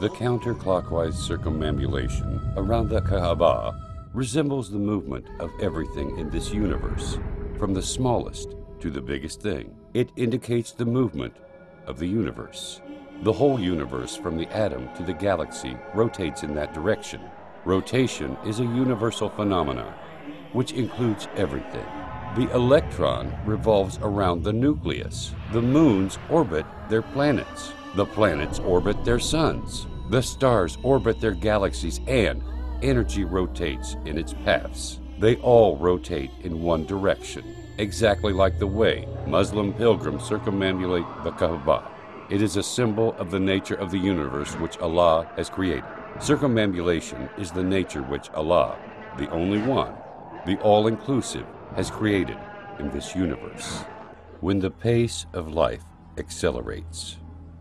The counterclockwise circumambulation around the Kaaba resembles the movement of everything in this universe, from the smallest to the biggest thing. It indicates the movement of the universe. The whole universe, from the atom to the galaxy, rotates in that direction. Rotation is a universal phenomenon, which includes everything. The electron revolves around the nucleus. The moons orbit their planets. The planets orbit their suns. The stars orbit their galaxies, and energy rotates in its paths. They all rotate in one direction, exactly like the way Muslim pilgrims circumambulate the Kaaba. It is a symbol of the nature of the universe which Allah has created. Circumambulation is the nature which Allah, the only one, the all-inclusive, has created in this universe. When the pace of life accelerates,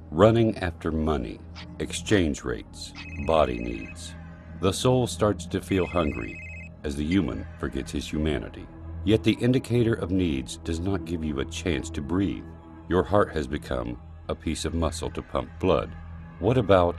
running after money, exchange rates, body needs, the soul starts to feel hungry as the human forgets his humanity. Yet the indicator of needs does not give you a chance to breathe. Your heart has become a piece of muscle to pump blood. What about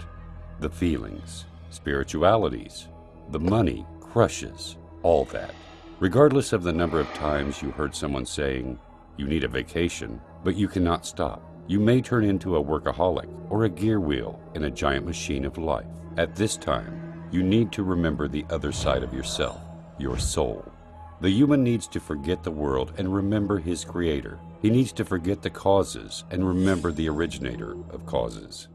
the feelings, spiritualities? The money crushes all that. Regardless of the number of times you heard someone saying, you need a vacation, but you cannot stop. You may turn into a workaholic or a gear wheel in a giant machine of life. At this time, you need to remember the other side of yourself, your soul. The human needs to forget the world and remember his creator. He needs to forget the causes and remember the originator of causes.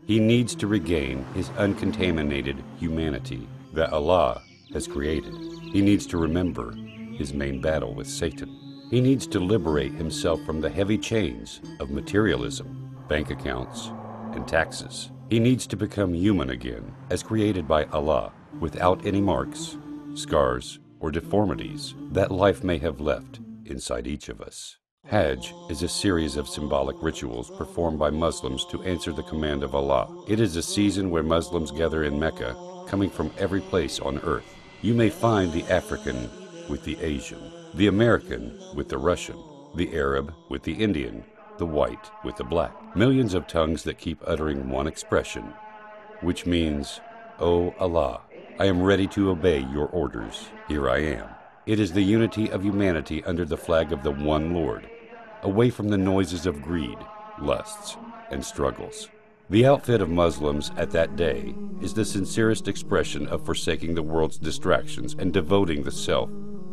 He needs to regain his uncontaminated humanity that Allah has created. He needs to remember his main battle with Satan. He needs to liberate himself from the heavy chains of materialism, bank accounts, and taxes. He needs to become human again, as created by Allah, without any marks, scars, or deformities that life may have left inside each of us. Hajj is a series of symbolic rituals performed by Muslims to answer the command of Allah. It is a season where Muslims gather in Mecca, coming from every place on earth. You may find the African with the Asian, the American with the Russian, the Arab with the Indian, the white with the black. Millions of tongues that keep uttering one expression, which means, "O Allah, I am ready to obey your orders. Here I am." It is the unity of humanity under the flag of the one Lord, away from the noises of greed, lusts, and struggles. The outfit of Muslims at that day is the sincerest expression of forsaking the world's distractions and devoting the self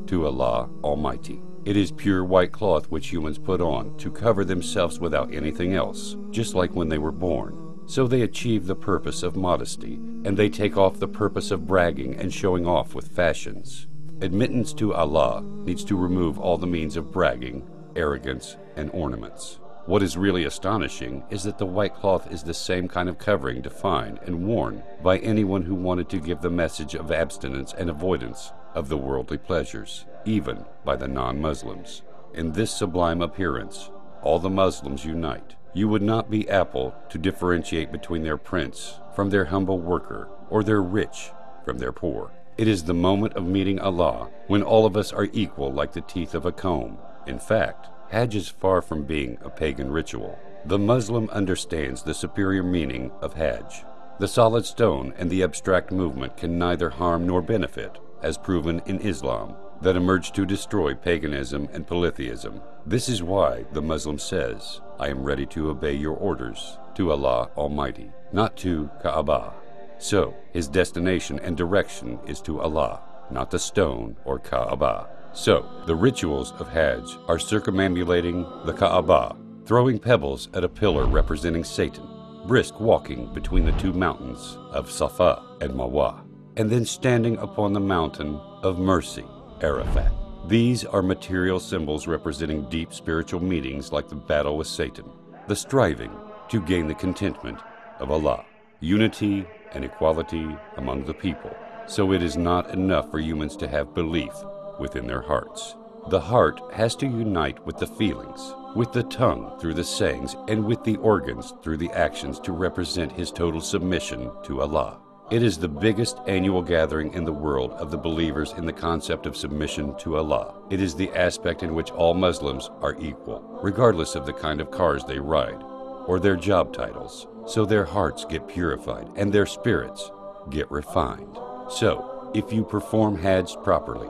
to Allah Almighty. It is pure white cloth which humans put on to cover themselves without anything else, just like when they were born. So they achieve the purpose of modesty, and they take off the purpose of bragging and showing off with fashions. Admittance to Allah needs to remove all the means of bragging, arrogance, and ornaments. What is really astonishing is that the white cloth is the same kind of covering defined and worn by anyone who wanted to give the message of abstinence and avoidance of the worldly pleasures, even by the non-Muslims. In this sublime appearance, all the Muslims unite. You would not be Apple to differentiate between their prince from their humble worker, or their rich from their poor. It is the moment of meeting Allah, when all of us are equal like the teeth of a comb. In fact, Hajj is far from being a pagan ritual. The Muslim understands the superior meaning of Hajj. The solid stone and the abstract movement can neither harm nor benefit, as proven in Islam, that emerged to destroy paganism and polytheism. This is why the Muslim says, "I am ready to obey your orders to Allah Almighty, not to Kaaba." So, his destination and direction is to Allah, not the stone or Kaaba. So, the rituals of Hajj are circumambulating the Kaaba, throwing pebbles at a pillar representing Satan, brisk walking between the two mountains of Safa and Marwa, and then standing upon the mountain of mercy, Arafat. These are material symbols representing deep spiritual meanings like the battle with Satan, the striving to gain the contentment of Allah, unity and equality among the people. So it is not enough for humans to have belief within their hearts. The heart has to unite with the feelings, with the tongue through the sayings, and with the organs through the actions to represent his total submission to Allah. It is the biggest annual gathering in the world of the believers in the concept of submission to Allah. It is the aspect in which all Muslims are equal, regardless of the kind of cars they ride, or their job titles, so their hearts get purified and their spirits get refined. So, if you perform Hajj properly,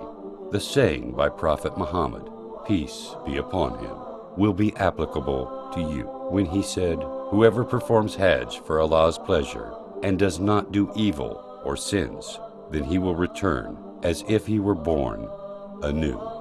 the saying by Prophet Muhammad, peace be upon him, will be applicable to you when he said, whoever performs Hajj for Allah's pleasure and does not do evil or sins, then he will return as if he were born anew.